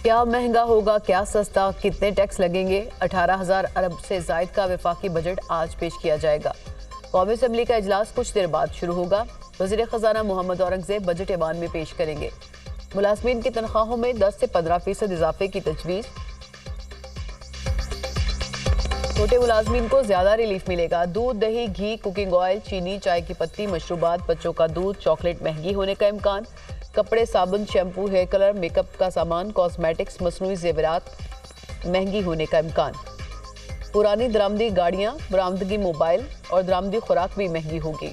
क्या महंगा होगा, क्या सस्ता, कितने टैक्स लगेंगे? 18,000 अरब से जायद का वफाकी बजट आज पेश किया जाएगा। कौमी असम्बली का इजलास कुछ देर बाद शुरू होगा। वज़ीर ख़जाना मोहम्मद औरंगज़ेब बजट ऐवान में पेश करेंगे। मुलाज़मीन की तनख्वाहों में 10 से 15% इजाफे की तजवीज़। छोटे मुलाजमीन को ज्यादा रिलीफ मिलेगा। दूध, दही, घी, कुकिंग ऑयल, चीनी, चाय की पत्ती, मशरूबात, बच्चों का दूध, चॉकलेट महंगी होने का इम्कान। कपड़े, साबुन, शैम्पू, हेयर कलर, मेकअप का सामान, कॉस्मेटिक्स, मसनूई जेवरात महंगी होने का इम्कान। पुरानी दरामदी गाड़ियां, बरामदगी मोबाइल और दरामदी खुराक भी महंगी होगी।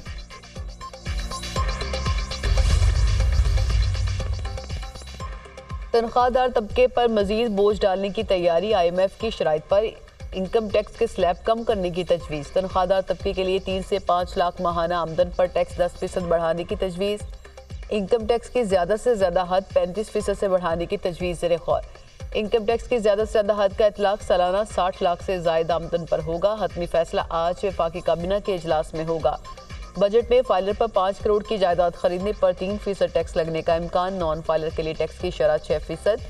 तनख्वाहदार तबके पर मजीद बोझ डालने की तैयारी। IMF की शराइत पर इनकम टैक्स के स्लैब कम करने की तजवीज़। तनख्वाहदार तबके के लिए 3 से 5 लाख माहाना आमदन पर टैक्स 10% बढ़ाने की तजवीज़। इनकम टैक्स की ज़्यादा से ज़्यादा हद 35% से बढ़ाने की तजवीज़ ज़ेर गौर। इनकम टैक्स की ज़्यादा से ज़्यादा हद का इतलाक सालाना 60 लाख से ज़ायद आमदन पर होगा। हतमी फैसला आज वफाकी काबीना के इजलास में होगा। बजट में फाइलर पर 5 करोड़ की जायदाद खरीदने पर 3% टैक्स लगने का इम्कान। नॉन फाइलर के लिए टैक्स की शरह 6%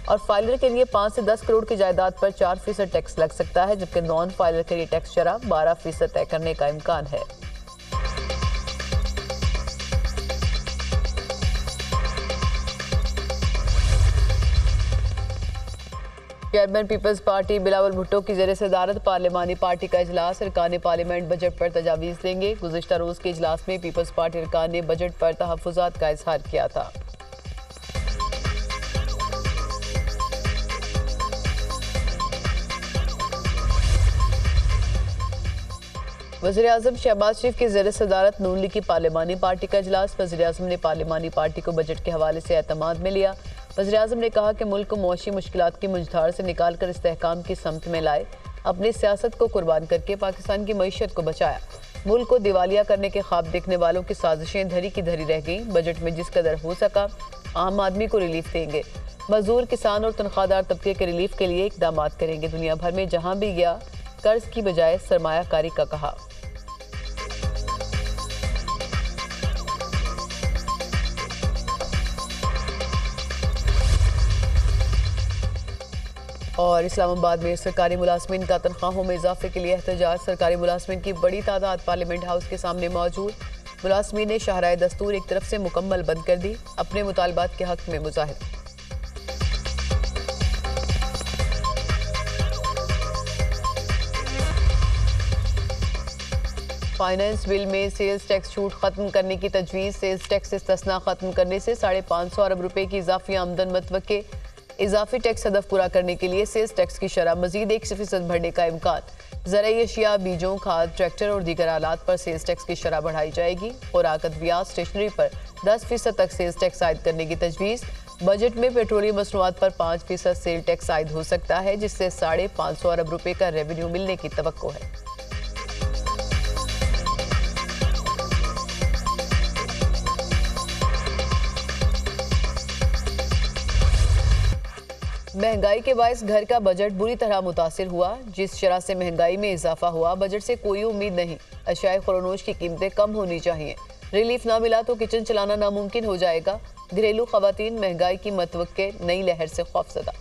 और फाइलर के लिए 5 से 10 करोड़ की जायदाद पर 4% टैक्स लग सकता है, जबकि नॉन फाइलर के लिए टैक्स शरह 12% तय करने का इम्कान है। चेयरमैन पीपल्स पार्टी बिलावल भुट्टो की ज़ेर सदारत पार्लिमानी पार्टी का इजलास। अरकान पार्लियामेंट बजट पर तजावीज़ देंगे। गुज़िश्ता रोज़ के इजलास में पीपल्स पार्टी अरकान ने बजट पर तहफ़्फ़ुज़ात का इजहार किया था। वज़ीर आज़म शहबाज शरीफ की ज़ेर सदारत नून लीग की पार्लिमानी पार्टी का इजलास। वज़ीर आज़म ने पार्लिमानी पार्टी को बजट के हवाले से एतमाद में लिया। वज़ीर आज़म ने कहा कि मुल्क को मुआशी मुश्किलात की मुंझधार से निकाल कर इस्तेहकाम की समत में लाए। अपनी सियासत को कुर्बान करके पाकिस्तान की मईशत को बचाया। मुल्क को दिवालिया करने के ख्वाब देखने वालों की साजिशें धरी की धरी रह गईं। बजट में जिस कदर हो सका आम आदमी को रिलीफ देंगे। मजदूर, किसान और तनख्वाहदार तबके के रिलीफ के लिए इकदाम करेंगे। दुनिया भर में जहाँ भी गया कर्ज की बजाय सरमायाकारी का कहा। और इस्लामाबाद में सरकारी मुलाजमीन का तनख्वाहों में इजाफे के लिए एहतजाज। सरकारी मुलाजमीन की बड़ी तादाद पार्लियामेंट हाउस के सामने मौजूद। मुलाजमीन ने शाहराए दस्तूर एक तरफ से मुकम्मल बंद कर दी। अपने मुतालबात के हक में मुजाहिरा। फाइनेंस बिल में सेल्स टैक्स छूट खत्म करने की तजवीज़। सेल्स टैक्स इस्तिस्ना खत्म करने से 550 अरब रुपए की इजाफी आमदन मतवक्के। इजाफी टैक्स हदफ पूरा करने के लिए सेल्स टैक्स की शरह मजीद 1% बढ़ने का इम्कान। ज़राई अशिया, बीजों, खाद, ट्रैक्टर और दीगर आलात पर सेल्स टैक्स की शरह बढ़ाई जाएगी। खुराक, अद्वियात, स्टेशनरी पर 10% तक सेल्स टैक्स आयद करने की तजवीज़। बजट में पेट्रोलियम मसनूआत पर 5% सेल टैक्स आयद हो सकता है, जिससे 550 अरब रुपए का रेवेन्यू मिलने की तवक्को है। महंगाई के बायस घर का बजट बुरी तरह मुतासिर हुआ। जिस शरह से महंगाई में इजाफा हुआ, बजट से कोई उम्मीद नहीं। अशियाए खुरोनोश की कीमतें कम होनी चाहिए। रिलीफ ना मिला तो किचन चलाना नामुमकिन हो जाएगा। घरेलू खवातीन महंगाई की मतवक्के नई लहर से खौफजदा।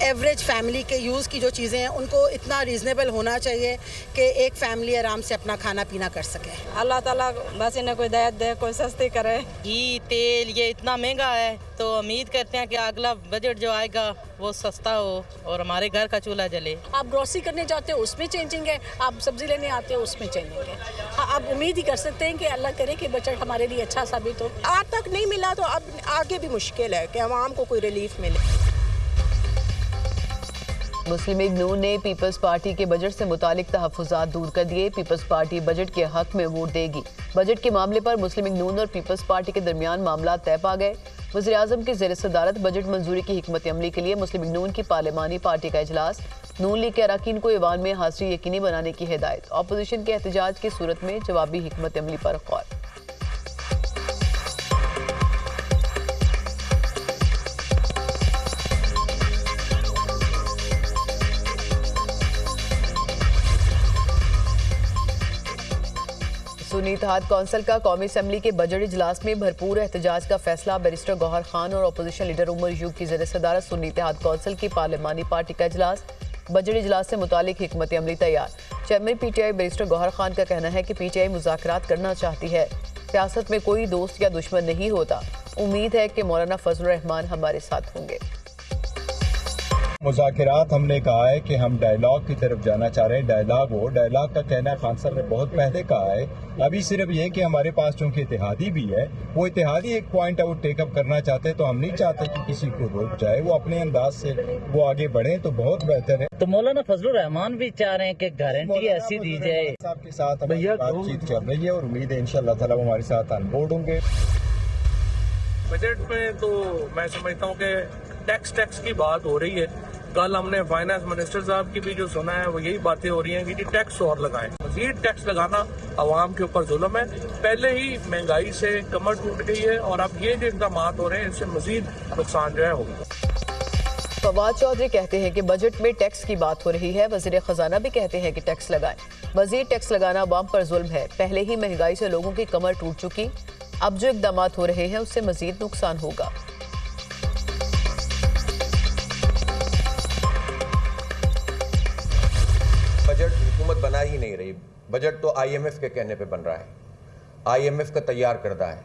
एवरेज फैमिली के यूज़ की जो चीज़ें हैं उनको इतना रीज़नेबल होना चाहिए कि एक फैमिली आराम से अपना खाना पीना कर सके। अल्लाह ताला बस इन्हें कोई दया दे, कोई सस्ती करे। घी, तेल ये इतना महंगा है, तो उम्मीद करते हैं कि अगला बजट जो आएगा वो सस्ता हो और हमारे घर का चूल्हा जले। आप ग्रोसरी करने जाते हो उसमें चेंजिंग है, आप सब्जी लेने आते हो उसमें चेंजिंग है। हाँ, आप उम्मीद ही कर सकते हैं कि अल्लाह करे कि बजट हमारे लिए अच्छा साबित हो। आज तक नहीं मिला तो अब आगे भी मुश्किल है कि आवाम को कोई रिलीफ मिले। मुस्लिम लीग नून ने पीपल्स पार्टी के बजट से मुतालिक तहफ़्फ़ुज़ात दूर कर दिए। पीपल्स पार्टी बजट के हक में वोट देगी। बजट के मामले पर मुस्लिम लीग नून और पीपल्स पार्टी के दरमियान मामला तय पा गए। वज़ीर आज़म की ज़ेर सदारत बजट मंजूरी की हिकमत अमली के लिए मुस्लिम लीग नून की पार्लिमानी पार्टी का इजलास। नून लीग के अरकान को ईवान में हाज़िरी यकीनी बनाने की हिदायत। अपोजिशन के एहतजाज की सूरत में जवाबी हिकमत अमली पर गौर। सुन्नी इत्तेहाद कौंसिल का कौमी असम्बली के बजट इजलास में भरपूर एहतजाज का फैसला। बैरिस्टर गौहर खान और अपोजिशन लीडर उमर यूब की ज़ेर सदारत सुन्नी इत्तेहाद कौंसिल की पार्लिमानी पार्टी का इजलास। बजट इजलास से मुतालिक हिकमत अमली तैयार। चेयरमैन पीटीआई बैरिस्टर गौहर खान का कहना है कि पीटीआई मुज़ाकरात करना चाहती है। सियासत में कोई दोस्त या दुश्मन नहीं होता। उम्मीद है कि मौलाना फजलुर रहमान हमारे साथ होंगे। मुज़ाकरात हमने कहा है कि हम डायलॉग की तरफ जाना चाह रहे हैं। डायलॉग का कहना खान साहब ने बहुत पहले कहा है। अभी सिर्फ ये कि हमारे पास चूंकि इत्तेहादी भी है, वो इत्तेहादी एक पॉइंट आउट टेकअप करना चाहते हैं, तो हम नहीं चाहते कि किसी को रोक जाए। वो अपने अंदाज से वो आगे बढ़े तो बहुत बेहतर है। तो मौलाना फजलुर रहमान भी चाह रहे हैं कि गारंटी ऐसी दी जाए। साहब के साथ हमारी बातचीत चल रही है और उम्मीद है इंशाअल्लाह ताला वो हमारे साथ ऑन बोर्ड होंगे। बजट में तो मैं समझता हूँ कि टैक्स की बात हो रही है। कल हमने फाइनेंस मिनिस्टर साहब की भी जो सुना है वो यही बातें हो रही हैं कि टैक्स और लगाएं। मजीद टैक्स लगाना अवाम के ऊपर जुल्म है। पहले ही महंगाई से कमर टूट गई है और अब ये जो इक़दाम हो रहे हैं इससे मजीद नुकसान जो है होगा। फवाद चौधरी कहते हैं कि बजट में टैक्स की बात हो रही है। वज़ीर ख़जाना भी कहते हैं कि टैक्स लगाएं। मजीद टैक्स लगाना अवाम पर जुल्म है। पहले ही महंगाई से लोगों की कमर टूट चुकी, अब जो इक़दाम हो रहे हैं उससे मजीद नुकसान होगा। बजट हुकूमत बना ही नहीं रही। बजट तो IMF के कहने पे बन रहा है। IMF का तैयार करदा है।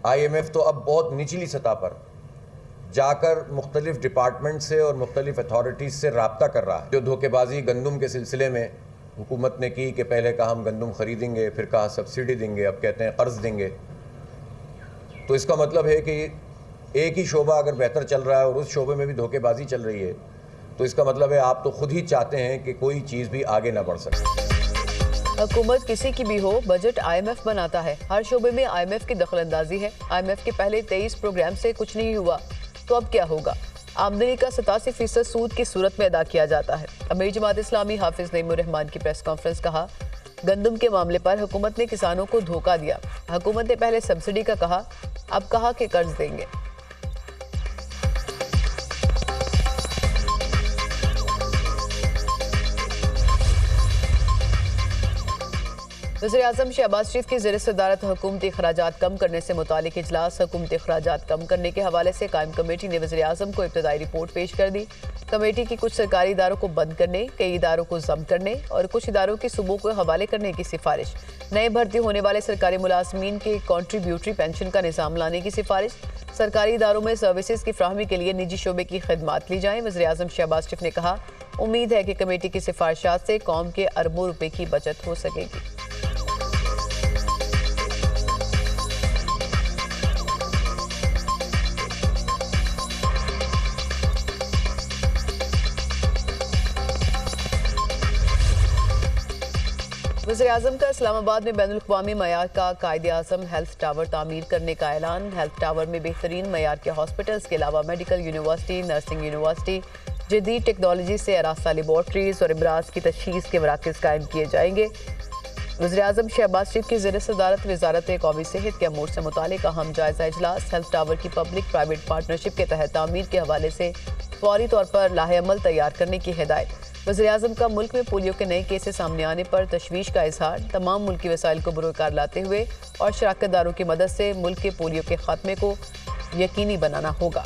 IMF तो अब बहुत निचली सतह पर जाकर मुख्तलिफ डिपार्टमेंट से और मुख्तलिफ अथॉरिटीज़ से रब्ता कर रहा है। जो धोखेबाजी गंदम के सिलसिले में हुकूमत ने की कि पहले कहा हम गंदम ख़रीदेंगे, फिर कहा सब्सिडी देंगे, अब कहते हैं कर्ज़ देंगे। तो इसका मतलब है कि एक ही शोबा अगर बेहतर चल रहा है और उस शोबे में भी धोखेबाजी चल रही है, तो इसका मतलब है आप तो खुद ही चाहते हैं कि कोई चीज़ भी आगे ना बढ़ सके। हुकूमत किसी की भी हो, बजट IMF बनाता है। हर शोबे में IMF की दखलंदाजी है। IMF के पहले 23 प्रोग्राम से कुछ नहीं हुआ, तो अब क्या होगा? आमदनी का 87% सूद की सूरत में अदा किया जाता है। अमीर जमात इस्लामी हाफिज नईमुर रहमान की प्रेस कॉन्फ्रेंस। कहा, गंदम के मामले पर हुकूमत ने किसानों को धोखा दिया। हुकूमत ने पहले सब्सिडी का कहा, अब कहा कि कर्ज देंगे। वज़ीर-ए-आज़म शहबाज शरीफ की ज़ेर सदारत हुकूमती अखराजात कम करने से मुतालिक इजलास। हुकूमती अखराजात कम करने के हवाले से कायम कमेटी ने वज़ीर-ए-आज़म को इब्तदाई रिपोर्ट पेश कर दी। कमेटी की कुछ सरकारी इदारों को बंद करने, कई इदारों को ज़ब्त करने और कुछ इदारों की सूबों को हवाले करने की सिफारिश। नए भर्ती होने वाले सरकारी मुलाजमीन के कॉन्ट्रीब्यूटरी पेंशन का निज़ाम लाने की सिफारिश। सरकारी इदारों में सर्विसेज की फ्राहमी के लिए निजी शोबे की खिदमात ली जाएँ। वज़ीर-ए-आज़म शहबाज शरीफ ने कहा, उम्मीद है कि कमेटी की सिफारिशात से कौम के अरबों रुपए की बचत हो सकेगी। वज़ीर-ए-आज़म का इस्लामाबाद में बैनुल अक़वामी मयार का कायदे-आज़म हेल्थ टावर तामीर करने का ऐलान। हेल्थ टावर में बेहतरीन मयार के हॉस्पिटल्स के अलावा मेडिकल यूनिवर्सिटी, नर्सिंग यूनिवर्सिटी, जदीद टेक्नोलॉजी से आरास्ता लेबॉर्ट्रीज़ और इमराज की तशख़ीस के मराकज़ कायम किए जाएंगे। वज़ीर-ए-आज़म शहबाज शरीफ की ज़ेर सदारत वज़ारत कौमी सेहत के अमूर से मुतालिक अहम जायज़ा इजलास। हेल्थ टावर की पब्लिक प्राइवेट पार्टनरशिप के तहत तामीर के हवाले से फौरी तौर पर लाहे-अमल तैयार करने की हिदायत। वज़ीर-ए-आज़म का मुल्क में पोलियो के नए केसेस सामने आने पर तशवीश का इजहार। तमाम मुल्की वसाइल को बुरोकार लाते हुए और शराकतदारों की मदद से मुल्क के पोलियो के खात्मे को यकीनी बनाना होगा।